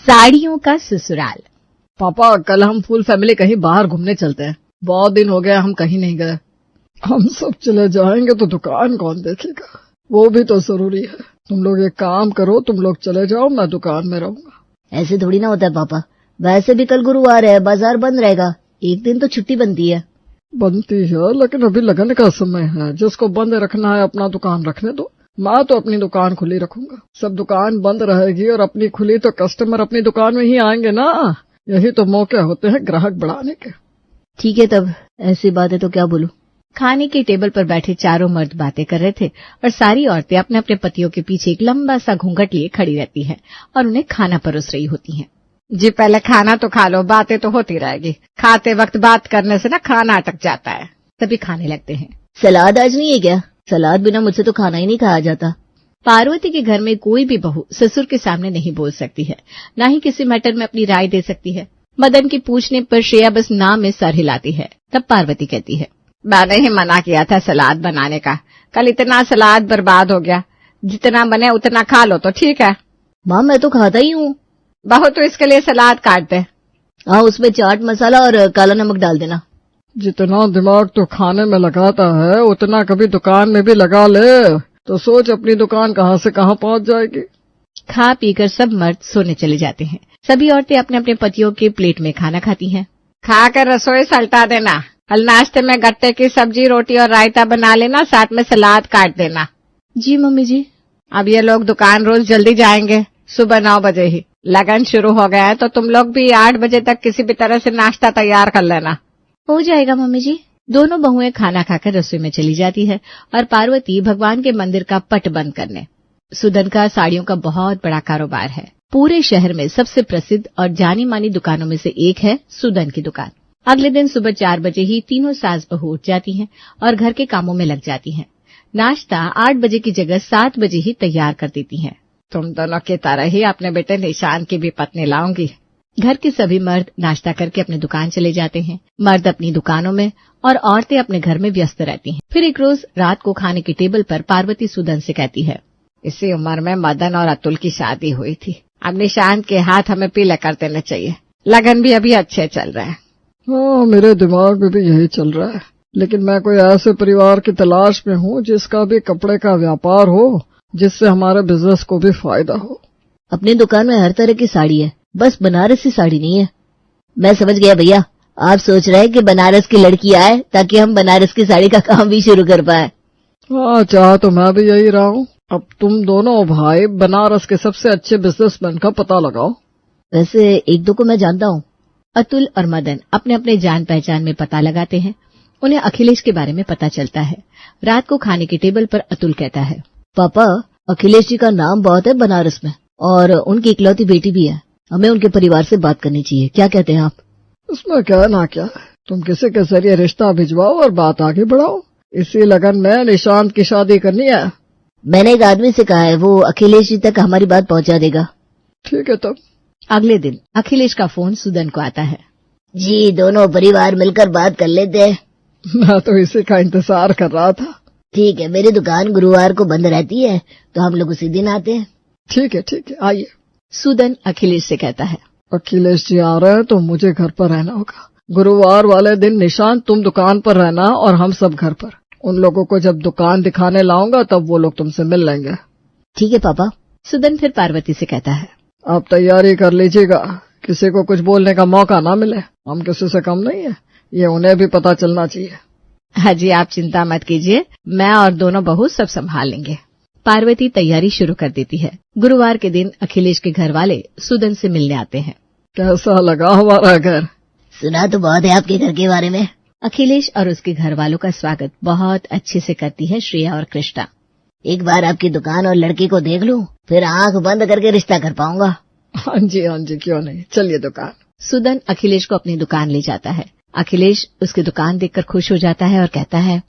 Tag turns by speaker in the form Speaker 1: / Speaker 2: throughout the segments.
Speaker 1: साड़ियों का ससुराल।
Speaker 2: पापा, कल हम फुल फैमिली कहीं बाहर घूमने चलते हैं। बहुत दिन हो गए हम कहीं नहीं गए। हम सब चले जाएंगे तो दुकान कौन देखेगा, वो भी तो जरूरी है। तुम लोग एक काम करो, तुम लोग चले जाओ, मैं दुकान में रहूंगा।
Speaker 3: ऐसे थोड़ी ना होता है पापा, वैसे भी कल गुरुवार है, बाजार बंद रहेगा, एक दिन तो छुट्टी बनती है।
Speaker 2: बनती है, लेकिन अभी लगन का समय है, जिसको बंद रखना है अपना दुकान रखने दो। मैं तो अपनी दुकान खुली रखूंगा। सब दुकान बंद रहेगी और अपनी खुली तो कस्टमर अपनी दुकान में ही आएंगे ना। यही तो मौके होते हैं ग्राहक बढ़ाने के।
Speaker 3: ठीक है, तब ऐसी बात है तो क्या बोलूं।
Speaker 1: खाने के टेबल पर बैठे चारों मर्द बातें कर रहे थे और सारी औरतें अपने अपने पतियों के पीछे एक लंबा सा घूंघट लिए खड़ी रहती हैं और उन्हें खाना परोस रही होती हैं। जी पहले खाना तो खा लो, बातें तो होती रहेगी। खाते वक्त बात करने से ना खाना अटक जाता है। तभी खाने लगते हैं।
Speaker 3: सलाद आज नहीं है क्या? सलाद बिना मुझसे तो खाना ही नहीं खाया जाता।
Speaker 1: पार्वती के घर में कोई भी बहू ससुर के सामने नहीं बोल सकती है, न ही किसी मैटर में अपनी राय दे सकती है। मदन की पूछने पर श्रेया बस नाम में सर हिलाती है। तब पार्वती कहती है, मैंने ही मना किया था सलाद बनाने का। कल इतना सलाद बर्बाद हो गया, जितना बने उतना खा लो तो ठीक है।
Speaker 3: माँ, मैं तो खाता ही हूँ।
Speaker 1: बहू तो इसके लिए सलाद काट दे।
Speaker 3: हाँ, उसमें चाट मसाला और काला नमक डाल देना।
Speaker 2: जितना दिमाग तो खाने में लगाता है उतना कभी दुकान में भी लगा ले, तो सोच अपनी दुकान कहाँ से कहाँ पहुँच जाएगी।
Speaker 1: खा पीकर सब मर्द सोने चले जाते हैं। सभी औरतें अपने अपने पतियों के प्लेट में खाना खाती हैं। खाकर रसोई सल्टा देना। कल नाश्ते में गट्टे की सब्जी, रोटी और रायता बना लेना, साथ में सलाद काट देना।
Speaker 3: जी मम्मी जी।
Speaker 1: अब ये लोग दुकान रोज जल्दी जाएंगे, सुबह 9 बजे ही। लगन शुरू हो गया है तो तुम लोग भी 8 बजे तक किसी भी तरह से नाश्ता तैयार कर लेना।
Speaker 3: हो जाएगा मम्मी जी।
Speaker 1: दोनों बहुएं खाना खाकर रसोई में चली जाती है और पार्वती भगवान के मंदिर का पट बंद करने। सुदन का साड़ियों का बहुत बड़ा कारोबार है। पूरे शहर में सबसे प्रसिद्ध और जानी मानी दुकानों में से एक है सुदन की दुकान। अगले दिन सुबह 4 बजे ही तीनों सास बहू उठ जाती हैं और घर के कामों में लग जाती हैं। नाश्ता 8 बजे की जगह 7 बजे ही तैयार कर देती हैं। तुम दोनों की तरह ही अपने बेटे निशान की भी पत्नी लाऊंगी। घर के सभी मर्द नाश्ता करके अपनी दुकान चले जाते हैं। मर्द अपनी दुकानों में और औरतें अपने घर में व्यस्त रहती हैं। फिर एक रोज रात को खाने के टेबल पर पार्वती सुदन से कहती है, इसी उम्र में मदन और अतुल की शादी हुई थी। अब निशान के हाथ हमें पीले कर देने चाहिए। लगन भी अभी अच्छे चल रहे हैं।
Speaker 2: हाँ, मेरे दिमाग में भी यही चल रहा है, लेकिन मैं कोई ऐसे परिवार की तलाश में हूँ जिसका भी कपड़े का व्यापार हो, जिससे हमारे बिजनेस को भी फायदा हो।
Speaker 3: अपनी दुकान में हर तरह की साड़ी है, बस बनारसी साड़ी नहीं है। मैं समझ गया भैया, आप सोच रहे हैं कि बनारस की लड़की आए ताकि हम बनारस की साड़ी का काम भी शुरू कर पाए।
Speaker 2: हाँ, चाह तो मैं भी यही रहा हूँ। अब तुम दोनों भाई बनारस के सबसे अच्छे बिजनेसमैन का पता लगाओ।
Speaker 3: वैसे एक दो को मैं जानता हूँ।
Speaker 1: अतुल और मदन अपने अपने जान पहचान में पता लगाते हैं। उन्हें अखिलेश के बारे में पता चलता है। रात को खाने के टेबल पर अतुल कहता है,
Speaker 3: पापा, अखिलेश जी का नाम बहुत है बनारस में और उनकी इकलौती बेटी भी है। हमें उनके परिवार से बात करनी चाहिए, क्या कहते हैं आप?
Speaker 2: इसमें क्या ना क्या है, तुम किसी के जरिए रिश्ता भिजवाओ और बात आगे बढ़ाओ। इसी लगन में निशांत की शादी करनी है।
Speaker 3: मैंने एक आदमी से कहा है, वो अखिलेश जी तक हमारी बात पहुंचा देगा।
Speaker 2: ठीक है तब।
Speaker 1: अगले दिन अखिलेश का फोन सुदन को आता है।
Speaker 3: जी, दोनों परिवार मिलकर बात कर लेते हैं।
Speaker 2: मैं तो इसी का इंतजार कर रहा था।
Speaker 3: ठीक है, मेरी दुकान गुरुवार को बंद रहती है तो हम लोग उसी दिन आते हैं।
Speaker 2: ठीक है, आइए।
Speaker 1: सुदन अखिलेश से कहता है,
Speaker 2: अखिलेश जी आ रहे हैं तो मुझे घर पर रहना होगा। गुरुवार वाले दिन निशांत तुम दुकान पर रहना और हम सब घर पर। उन लोगों को जब दुकान दिखाने लाऊंगा तब वो लोग तुमसे मिल लेंगे।
Speaker 3: ठीक है पापा।
Speaker 1: सुदन फिर पार्वती से कहता है,
Speaker 2: आप तैयारी कर लीजिएगा, किसी को कुछ बोलने का मौका ना मिले। हम किसी से कम नहीं है, ये उन्हें भी पता चलना चाहिए।
Speaker 1: हाँ जी, आप चिंता मत कीजिए, मैं और दोनों बहू सब संभाल लेंगे। पार्वती तैयारी शुरू कर देती है। गुरुवार के दिन अखिलेश के घर वाले सुदन से मिलने आते हैं।
Speaker 2: कैसा लगा हमारा घर?
Speaker 3: सुना तो बहुत है आपके घर के बारे में।
Speaker 1: अखिलेश और उसके घर वालों का स्वागत बहुत अच्छे से करती है श्रेया और कृष्णा।
Speaker 3: एक बार आपकी दुकान और लड़की को देख लूं, फिर आंख बंद करके रिश्ता कर पाऊंगा।
Speaker 2: हाँ जी, क्यों नहीं, चलिए दुकान।
Speaker 1: सुदन अखिलेश को अपनी दुकान ले जाता है। अखिलेश उसकी दुकान देखकर खुश हो जाता है और कहता है,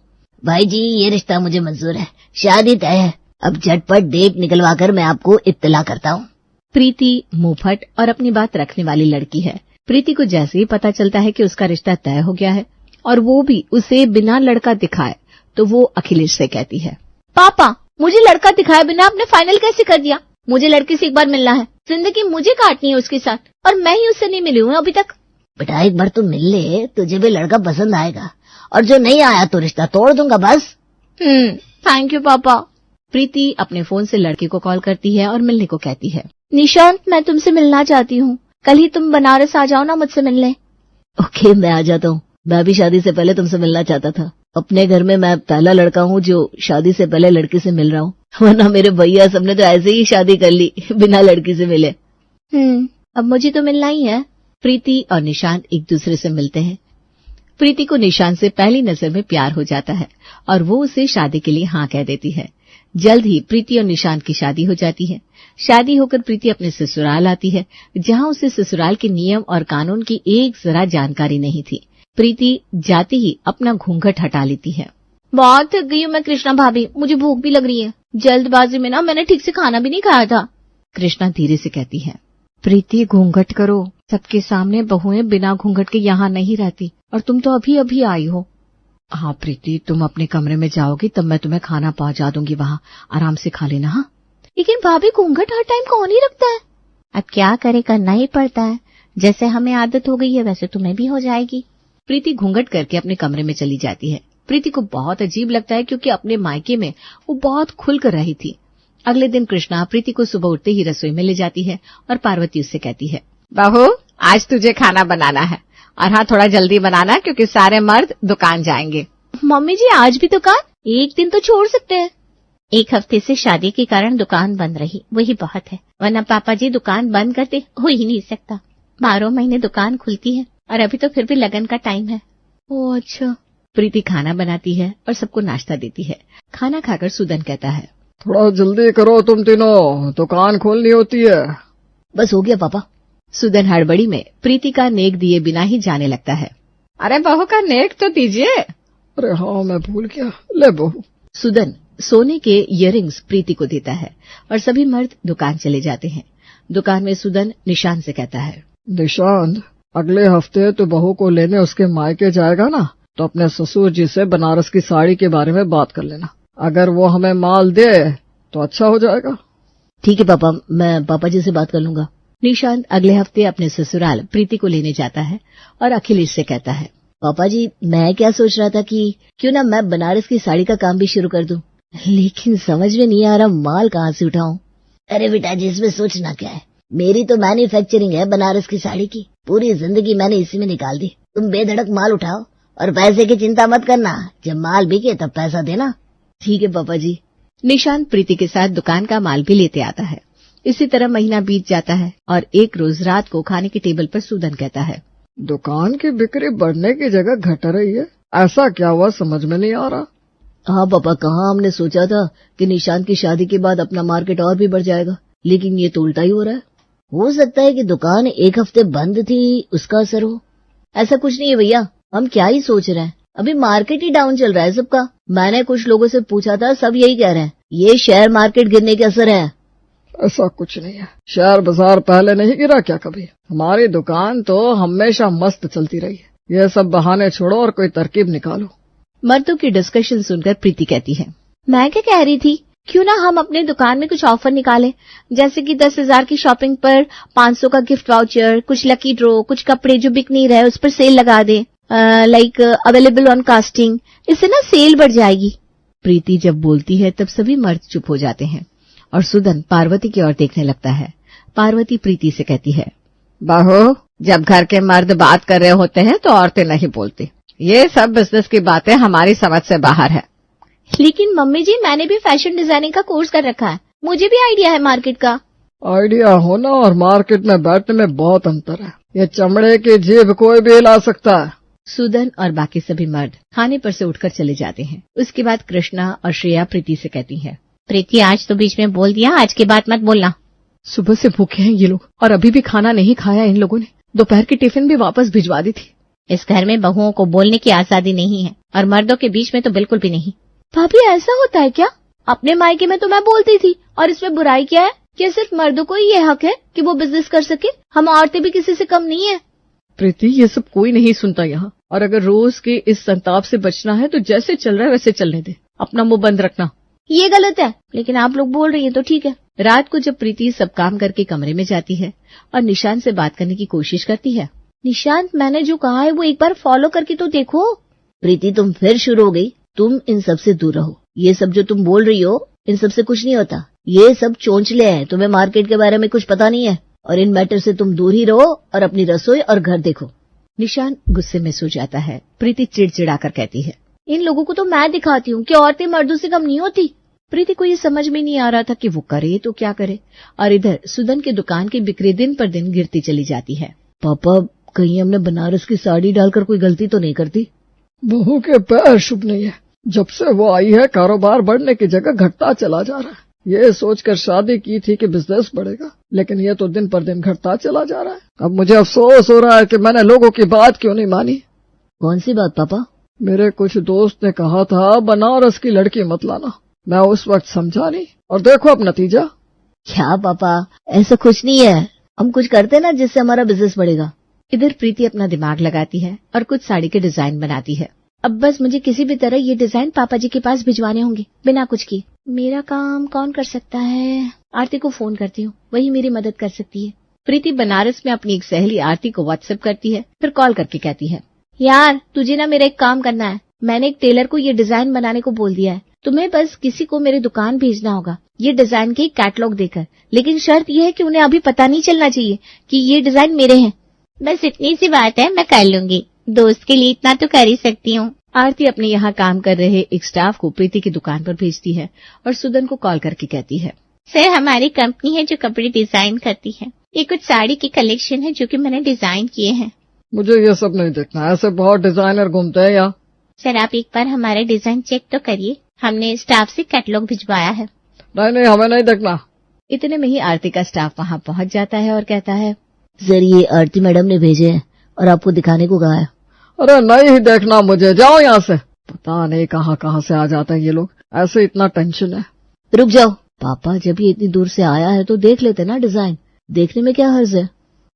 Speaker 3: भाई जी, ये रिश्ता मुझे मंजूर है, शादी तय है। अब झटपट डेट निकलवाकर मैं आपको इत्तला करता हूँ।
Speaker 1: प्रीति मुंहफट और अपनी बात रखने वाली लड़की है। प्रीति को जैसे ही पता चलता है कि उसका रिश्ता तय हो गया है और वो भी उसे बिना लड़का दिखाए, तो वो अखिलेश से कहती है,
Speaker 3: पापा, मुझे लड़का दिखाए बिना आपने फाइनल कैसे कर दिया? मुझे लड़की से एक बार मिलना है।
Speaker 1: जिंदगी मुझे काटनी है उसके साथ, और मैं ही उससे नहीं मिली हूँ अभी तक।
Speaker 3: बेटा एक बार तू मिल ले, तुझे भी लड़का पसंद आएगा, और जो नहीं आया तो रिश्ता तोड़ दूंगा बस।
Speaker 1: थैंक यू पापा। प्रीति अपने फोन से लड़के को कॉल करती है और मिलने को कहती है। निशांत, मैं तुमसे मिलना चाहती हूँ, कल ही तुम बनारस आ जाओ ना मुझसे मिलने।
Speaker 3: ओके, मैं आ जाता हूँ। मैं भी शादी से पहले तुमसे मिलना चाहता था। अपने घर में मैं पहला लड़का हूँ जो शादी से पहले लड़की से मिल रहा हूँ, वरना मेरे भैया सबने तो ऐसे ही शादी कर ली बिना लड़की से मिले।
Speaker 1: अब मुझे तो मिलना ही है। प्रीति और निशांत एक दूसरे से मिलते हैं। प्रीति को निशांत से पहली नजर में प्यार हो जाता है और वो उसे शादी के लिए हाँ कह देती है। जल्द ही प्रीति और निशांत की शादी हो जाती है। शादी होकर प्रीति अपने ससुराल आती है, जहाँ उसे ससुराल के नियम और कानून की एक जरा जानकारी नहीं थी। प्रीति जाते ही अपना घूंघट हटा लेती है। बहुत थक गई हूँ मैं कृष्णा भाभी, मुझे भूख भी लग रही है। जल्दबाजी में ना मैंने ठीक से खाना भी नहीं खाया था। कृष्णा धीरे से कहती है। प्रीति घूंघट करो, सबके सामने बहुएं बिना घूंघट के यहाँ नहीं रहती, और तुम तो अभी अभी आई हो। हाँ प्रीति, तुम अपने कमरे में जाओगी तब मैं तुम्हें खाना पहुंचा दूंगी, वहाँ आराम से खा लेना। हाँ लेकिन भाभी घूंघट हर टाइम कौन ही रखता है। अब क्या करे, करना ही पड़ता है। जैसे हमें आदत हो गई है वैसे तुम्हें भी हो जाएगी। प्रीति घूंघट करके अपने कमरे में चली जाती है। प्रीति को बहुत अजीब लगता है क्योंकि अपने मायके में वो बहुत खुलकर रही थी। अगले दिन कृष्णा प्रीति को सुबह उठते ही रसोई में ले जाती है और पार्वती उससे कहती है, बहू आज तुझे खाना बनाना है, और हाँ थोड़ा जल्दी बनाना क्योंकि सारे मर्द दुकान जाएंगे। मम्मी जी आज भी दुकान? एक दिन तो छोड़ सकते हैं। एक हफ्ते से शादी के कारण दुकान बंद रही, वही बहुत है, वरना पापा जी दुकान बंद करते हो ही नहीं सकता। 12 महीने दुकान खुलती है और अभी तो फिर भी लगन का टाइम है। ओह अच्छा। प्रीति खाना बनाती है और सबको नाश्ता देती है। खाना खाकर सुदन कहता है,
Speaker 2: थोड़ा जल्दी करो तुम तीनों, दुकान खोलनी होती है।
Speaker 3: बस हो गया पापा।
Speaker 1: सुदन हड़बड़ी में प्रीति का नेक दिए बिना ही जाने लगता है। अरे बहू का नेक तो दीजिए।
Speaker 2: अरे हाँ मैं भूल गया, ले बहू।
Speaker 1: सुदन सोने के इयररिंग्स प्रीति को देता है और सभी मर्द दुकान चले जाते हैं। दुकान में सुदन निशांत से कहता है,
Speaker 2: निशांत अगले हफ्ते तो बहू को लेने उसके मायके जाएगा ना, तो अपने ससुर जी से बनारस की साड़ी के बारे में बात कर लेना। अगर वो हमें माल दे तो अच्छा हो जाएगा।
Speaker 3: ठीक है पापा, मैं पापा जी से बात कर लूंगा।
Speaker 1: निशांत अगले हफ्ते अपने ससुराल प्रीति को लेने जाता है और अखिलेश से कहता है,
Speaker 3: पापा जी मैं क्या सोच रहा था कि क्यों ना मैं बनारस की साड़ी का काम भी शुरू कर दूं, लेकिन समझ में नहीं आ रहा माल कहाँ से उठाऊं। अरे बेटा जी इसमें सोचना क्या है, मेरी तो मैन्युफैक्चरिंग है बनारस की साड़ी की, पूरी जिंदगी मैंने इसी में निकाल दी। तुम बेधड़क माल उठाओ और पैसे की चिंता मत करना, जब माल बिके तब पैसा देना। ठीक है पापा जी।
Speaker 1: निशांत प्रीति के साथ दुकान का माल भी लेते आता है। इसी तरह महीना बीत जाता है और एक रोज रात को खाने की टेबल पर सुदन कहता है,
Speaker 2: दुकान की बिक्री बढ़ने की जगह घट रही है, ऐसा क्या हुआ समझ में नहीं आ रहा।
Speaker 3: हाँ पापा, कहाँ हमने सोचा था कि निशांत की शादी के बाद अपना मार्केट और भी बढ़ जाएगा, लेकिन ये तो उल्टा ही हो रहा है। हो सकता है कि दुकान एक हफ्ते बंद थी, उसका असर हो। ऐसा कुछ नहीं है भैया, हम क्या ही सोच रहे हैं, अभी मार्केट ही डाउन चल रहा है सबका। मैंने कुछ लोगों से पूछा था, सब यही कह रहे हैं, ये शेयर मार्केट गिरने के असर है।
Speaker 2: ऐसा कुछ नहीं है, शेयर बाजार पहले नहीं गिरा क्या कभी? हमारी दुकान तो हमेशा मस्त चलती रही है। ये सब बहाने छोड़ो और कोई तरकीब निकालो।
Speaker 1: मर्दों की डिस्कशन सुनकर प्रीति कहती है, मैं क्या कह रही थी, क्यों ना हम अपने दुकान में कुछ ऑफर निकालें, जैसे कि 10,000 की शॉपिंग पर 500 का गिफ्ट वाउचर, कुछ लकी ड्रॉ, कुछ कपड़े जो बिक नहीं रहे उस पर सेल लगा दे, लाइक अवेलेबल ऑन कास्टिंग। इससे ना सेल बढ़ जाएगी। प्रीति जब बोलती है तब सभी मर्द चुप हो जाते हैं और सुदन पार्वती की ओर देखने लगता है। पार्वती प्रीति से कहती है, बहू जब घर के मर्द बात कर रहे होते हैं तो औरतें नहीं बोलती, ये सब बिजनेस की बातें हमारी समझ से बाहर है। लेकिन मम्मी जी मैंने भी फैशन डिजाइनिंग का कोर्स कर रखा है, मुझे भी आइडिया है मार्केट का।
Speaker 2: आइडिया होना और मार्केट में बैठने में बहुत अंतर है, ये चमड़े की जीभ कोई भी हिला सकता है।
Speaker 1: सुदन और बाकी सभी मर्द खाने पर से उठकर चले जाते हैं। उसके बाद कृष्णा और श्रेया प्रीति से कहती है, प्रीति आज तो बीच में बोल दिया, आज के बाद मत बोलना। सुबह से भूखे हैं ये लोग और अभी भी खाना नहीं खाया इन लोगों ने, दोपहर की टिफिन भी वापस भिजवा दी थी। इस घर में बहुओं को बोलने की आजादी नहीं है और मर्दों के बीच में तो बिल्कुल भी नहीं। भाभी ऐसा होता है क्या? अपने मायके में तो मैं बोलती थी, और इसमें बुराई क्या है? क्या सिर्फ मर्दों को ही ये हक है कि वो बिजनेस कर सके? हम औरतें भी किसी से कम नहीं है। प्रीति ये सब कोई नहीं सुनता यहाँ, और अगर रोज के इस संताप से बचना है तो जैसे चल रहा है वैसे चलने दे, अपना मुंह बंद रखना।
Speaker 3: ये गलत है, लेकिन आप लोग बोल रही हैं तो ठीक है।
Speaker 1: रात को जब प्रीति सब काम करके कमरे में जाती है और निशांत से बात करने की कोशिश करती है।
Speaker 3: निशांत, मैंने जो कहा है वो एक बार फॉलो करके तो देखो। प्रीति, तुम फिर शुरू हो गई। तुम इन सब से दूर रहो। ये सब जो तुम बोल रही हो, इन सब से कुछ नहीं होता। ये सब चोंचले हैं, तुम्हें मार्केट के बारे में कुछ पता नहीं है, और इन मैटर से तुम दूर ही रहो और अपनी रसोई और घर देखो।
Speaker 1: निशांत गुस्से में सो जाता है। प्रीति चिड़चिड़ाकर कहती है,
Speaker 3: इन लोगों को तो मैं दिखाती हूँ कि औरतें मर्दों से कम नहीं होती।
Speaker 1: प्रीति को ये समझ में नहीं आ रहा था कि वो करे तो क्या करे, और इधर सुदन की दुकान की बिक्री दिन पर दिन गिरती चली जाती है।
Speaker 3: पापा, कहीं हमने बनारस की साड़ी डालकर कोई गलती तो नहीं करती?
Speaker 2: बहू के पैर शुभ नहीं है। जब से वो आई है कारोबार बढ़ने की जगह घटता चला जा रहा है। ये सोचकर शादी की थी कि बिजनेस बढ़ेगा, लेकिन ये तो दिन पर दिन घटता चला जा रहा है। अब मुझे अफसोस हो रहा है कि मैंने लोगों की बात क्यों नहीं मानी।
Speaker 3: कौन सी बात पापा?
Speaker 2: मेरे कुछ दोस्त ने कहा था बनारस की लड़की मत लाना। मैं उस वक्त समझा नहीं, और देखो अब नतीजा।
Speaker 3: क्या पापा, ऐसा कुछ नहीं है। हम कुछ करते ना जिससे हमारा बिजनेस बढ़ेगा।
Speaker 1: इधर प्रीति अपना दिमाग लगाती है और कुछ साड़ी के डिजाइन बनाती है। अब बस मुझे किसी भी तरह ये डिजाइन पापा जी के पास भिजवाने होंगे बिना कुछ किए। मेरा काम कौन कर सकता है? आरती को फोन करती हूँ, वही मेरी मदद कर सकती है। प्रीति बनारस में अपनी एक सहेली आरती को व्हाट्सएप करती है, फिर कॉल करके कहती है,
Speaker 3: यार तुझे ना मेरा एक काम करना है। मैंने एक टेलर को ये डिजाइन बनाने को बोल दिया है। तुम्हें बस किसी को मेरी दुकान भेजना होगा ये डिजाइन के कैटलॉग देकर, लेकिन शर्त यह है कि उन्हें अभी पता नहीं चलना चाहिए कि ये डिजाइन मेरे हैं।
Speaker 4: बस इतनी सी बात है, मैं कर लूंगी। दोस्त के लिए इतना तो कर ही सकती हूँ।
Speaker 1: आरती अपने यहाँ काम कर रहे एक स्टाफ को प्रीति की दुकान पर भेजती है और सुदन को कॉल करके कहती है,
Speaker 4: सर, हमारी कंपनी है जो कपड़े डिजाइन करती है। ये कुछ साड़ी की कलेक्शन है जो कि मैंने डिजाइन किए हैं।
Speaker 2: मुझे ये सब नहीं देखना, ऐसे बहुत डिजाइनर घूमते हैं यहाँ।
Speaker 4: सर, आप एक बार हमारा डिजाइन चेक तो करिए। हमने स्टाफ से कैटलॉग भिजवाया है।
Speaker 2: नहीं, हमें नहीं देखना।
Speaker 1: इतने में ही आरती का स्टाफ वहाँ पहुँच जाता है और कहता है,
Speaker 3: सर, ये आरती मैडम ने भेजे हैं और आपको दिखाने को कहा है।
Speaker 2: अरे नहीं देखना मुझे, जाओ यहाँ से। पता नहीं कहाँ से आ जाते हैं ये लोग, ऐसे इतना टेंशन है।
Speaker 3: रुक जाओ पापा, जब ये इतनी दूर से आया है तो देख लेते ना डिजाइन। देखने में क्या हर्ज है?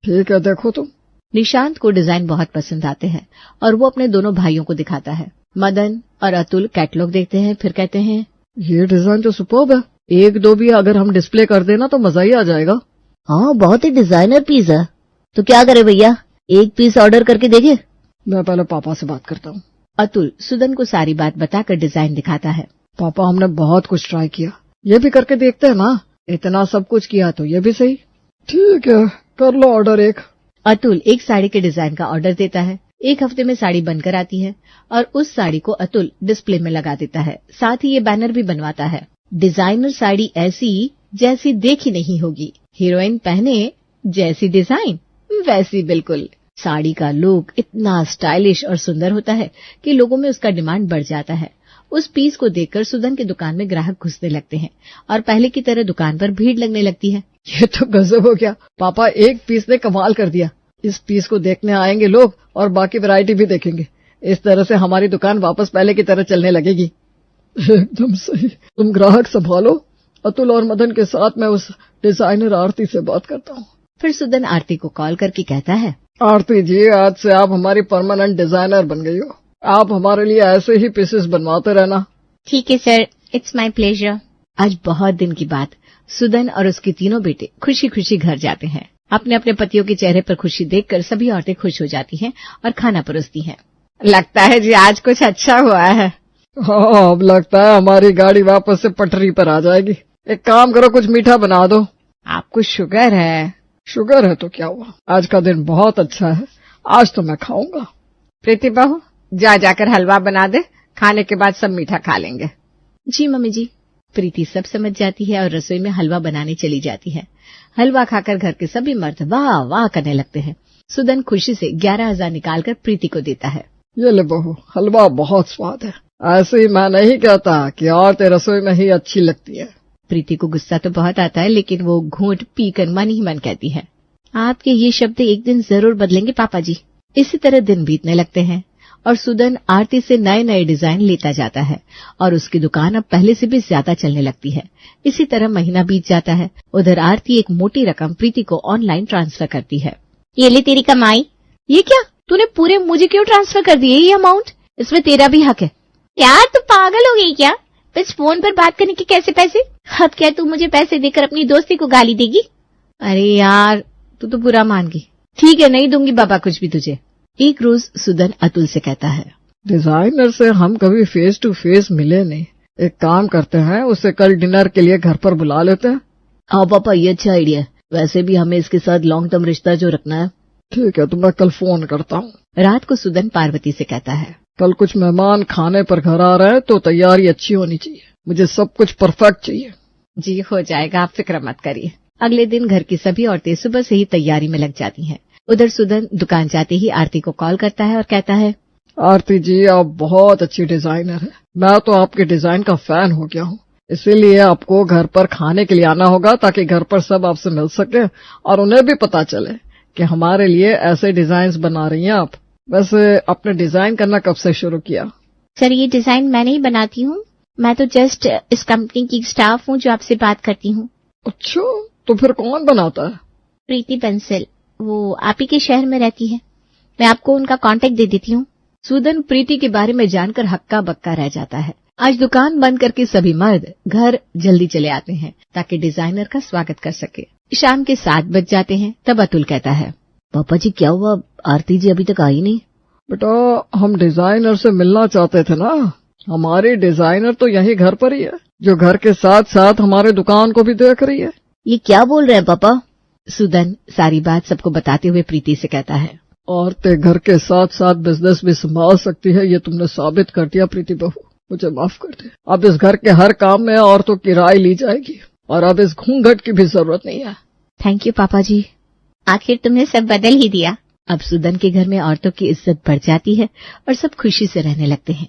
Speaker 2: ठीक है, देखो तुम।
Speaker 1: निशांत को डिजाइन बहुत पसंद आते हैं और वो अपने दोनों भाइयों को दिखाता है। मदन और अतुल कैटलॉग देखते हैं, फिर कहते हैं,
Speaker 2: ये डिजाइन तो सुपर्ब है। एक दो भी अगर हम डिस्प्ले कर देना तो मजा ही आ जाएगा।
Speaker 3: हाँ, बहुत ही डिजाइनर पीस है। तो क्या करे भैया, एक पीस ऑर्डर करके देखे?
Speaker 2: मैं पहले पापा से बात करता हूँ।
Speaker 1: अतुल सुदन को सारी बात बताकर डिजाइन दिखाता है।
Speaker 2: पापा, हमने बहुत कुछ ट्राई किया, ये भी करके देखते हैं ना। इतना सब कुछ किया तो ये भी सही। ठीक है, कर लो ऑर्डर एक।
Speaker 1: अतुल एक साड़ी के डिजाइन का ऑर्डर देता है। एक हफ्ते में साड़ी बनकर आती है और उस साड़ी को अतुल डिस्प्ले में लगा देता है। साथ ही ये बैनर भी बनवाता है, डिजाइनर साड़ी ऐसी जैसी देखी नहीं होगी, हीरोइन पहने जैसी डिजाइन वैसी। बिल्कुल। साड़ी का लुक इतना स्टाइलिश और सुंदर होता है कि लोगों में उसका डिमांड बढ़ जाता है। उस पीस को देखकर सुदन की दुकान में ग्राहक घुसने लगते हैं और पहले की तरह दुकान पर भीड़ लगने लगती है।
Speaker 2: ये तो गजब हो गया पापा, एक पीस ने कमाल कर दिया। इस पीस को देखने आएंगे लोग और बाकी वैरायटी भी देखेंगे। इस तरह से हमारी दुकान वापस पहले की तरह चलने लगेगी। एकदम सही। तुम ग्राहक संभालो, अतुल और मदन के साथ मैं उस डिजाइनर आरती से बात करता हूँ।
Speaker 1: फिर सुदन आरती को कॉल करके कहता है,
Speaker 2: आरती जी, आज से आप हमारी परमानेंट डिजाइनर बन गई हो। आप हमारे लिए ऐसे ही पीसेस बनवाते रहना।
Speaker 4: ठीक है सर, इट्स माय प्लेजर।
Speaker 1: आज बहुत दिन की बात सुदन और उसके तीनों बेटे खुशी खुशी घर जाते हैं। अपने अपने पतियों के चेहरे पर खुशी देखकर सभी औरतें खुश हो जाती हैं और खाना परोसती हैं। लगता है जी आज कुछ अच्छा हुआ है।
Speaker 2: हाँ, अब लगता है हमारी गाड़ी वापस से पटरी पर आ जाएगी। एक काम करो, कुछ मीठा बना दो।
Speaker 1: आपको शुगर है?
Speaker 2: शुगर है तो क्या हुआ, आज का दिन बहुत अच्छा है, आज तो मैं खाऊंगा।
Speaker 1: प्रीति बहू, जाकर हलवा बना दे, खाने के बाद सब मीठा खा लेंगे। जी मम्मी जी। प्रीति सब समझ जाती है और रसोई में हलवा बनाने चली जाती है। हलवा खाकर घर के सभी मर्द वाह वाह करने लगते हैं। सुदन खुशी से 11,000 निकालकर प्रीति को देता है।
Speaker 2: ये ले बहू, हलवा बहुत स्वाद है। ऐसे ही मैं नहीं कहता कि औरतें रसोई में ही अच्छी लगती है।
Speaker 1: प्रीति को गुस्सा तो बहुत आता है, लेकिन वो घूंट पीकर मन ही मन कहती है, आपके ये शब्द एक दिन जरूर बदलेंगे पापा जी। इसी तरह दिन बीतने लगते हैं और सुदन आरती से नए नए डिजाइन लेता जाता है और उसकी दुकान अब पहले से भी ज्यादा चलने लगती है। इसी तरह महीना बीत जाता है। उधर आरती एक मोटी रकम प्रीति को ऑनलाइन ट्रांसफर करती है।
Speaker 4: ये ले तेरी कमाई।
Speaker 1: ये क्या, तूने पूरे मुझे क्यों ट्रांसफर कर दिए ये अमाउंट? इसमें तेरा भी हक है।
Speaker 4: यार तू पागल हो गई क्या? बस फोन पर बात करने के कैसे पैसे? अब क्या तू मुझे पैसे देकर अपनी दोस्ती को गाली देगी?
Speaker 1: अरे यार, तू तो बुरा मान गई। ठीक है, नहीं दूंगी बाबा कुछ भी तुझे। एक रोज सुदन अतुल से कहता है,
Speaker 2: डिजाइनर से हम कभी फेस टू फेस मिले नहीं। एक काम करते हैं, उसे कल डिनर के लिए घर पर बुला लेते हैं।
Speaker 3: हाँ पापा, ये अच्छा आइडिया है। वैसे भी हमें इसके साथ लॉन्ग टर्म रिश्ता जो रखना है।
Speaker 2: ठीक है, तो मैं कल फोन करता हूँ।
Speaker 1: रात को सुदन पार्वती से कहता है,
Speaker 2: कल कुछ मेहमान खाने पर घर आ रहे हैं तो तैयारी अच्छी होनी चाहिए। मुझे सब कुछ परफेक्ट चाहिए।
Speaker 1: जी हो जाएगा, आप फिक्र मत करिए। अगले दिन घर की सभी औरतें सुबह से ही तैयारी में लग जाती हैं। उधर सुदन दुकान जाते ही आरती को कॉल करता है और कहता है,
Speaker 2: आरती जी, आप बहुत अच्छी डिजाइनर हैं। मैं तो आपके डिजाइन का फैन हो गया हूँ। इसीलिए आपको घर पर खाने के लिए आना होगा, ताकि घर पर सब आपसे मिल सके और उन्हें भी पता चले कि हमारे लिए ऐसे डिजाइन बना रही हैं आप। वैसे आपने डिजाइन करना कब से शुरू किया?
Speaker 4: सर, ये डिजाइन मैं नहीं बनाती हूँ। मैं तो जस्ट इस कंपनी की स्टाफ हूँ जो आपसे बात करती हूँ।
Speaker 2: अच्छा, तो फिर कौन बनाता है?
Speaker 4: प्रीति बंसल, वो आप ही के शहर में रहती है। मैं आपको उनका कांटेक्ट दे देती हूँ।
Speaker 1: सुदन प्रीति के बारे में जानकर हक्का बक्का रह जाता है। आज दुकान बंद करके सभी मर्द घर जल्दी चले आते हैं ताकि डिजाइनर का स्वागत कर सके। शाम के 7 बज जाते हैं। तब अतुल कहता है,
Speaker 3: पापा जी क्या हुआ, आरती जी अभी तक आई नहीं?
Speaker 2: बेटा, हम डिजाइनर से मिलना चाहते थे ना। हमारी डिजाइनर तो यही घर पर ही है, जो घर के साथ साथ हमारे दुकान को भी देख रही है।
Speaker 3: ये क्या बोल रहे हैं पापा?
Speaker 1: सुदन सारी बात सबको बताते हुए प्रीति से कहता है,
Speaker 2: औरतें घर के साथ साथ बिजनेस भी संभाल सकती है, ये तुमने साबित कर दिया प्रीति बहू। मुझे माफ कर दे। अब इस घर के हर काम में औरतों की राय ली जाएगी और अब इस घूंघट की भी जरूरत नहीं है।
Speaker 1: थैंक यू पापा जी।
Speaker 4: आखिर तुमने सब बदल ही दिया।
Speaker 1: अब सुदन के घर में औरतों की इज्जत बढ़ जाती है और सब खुशी से रहने लगते हैं।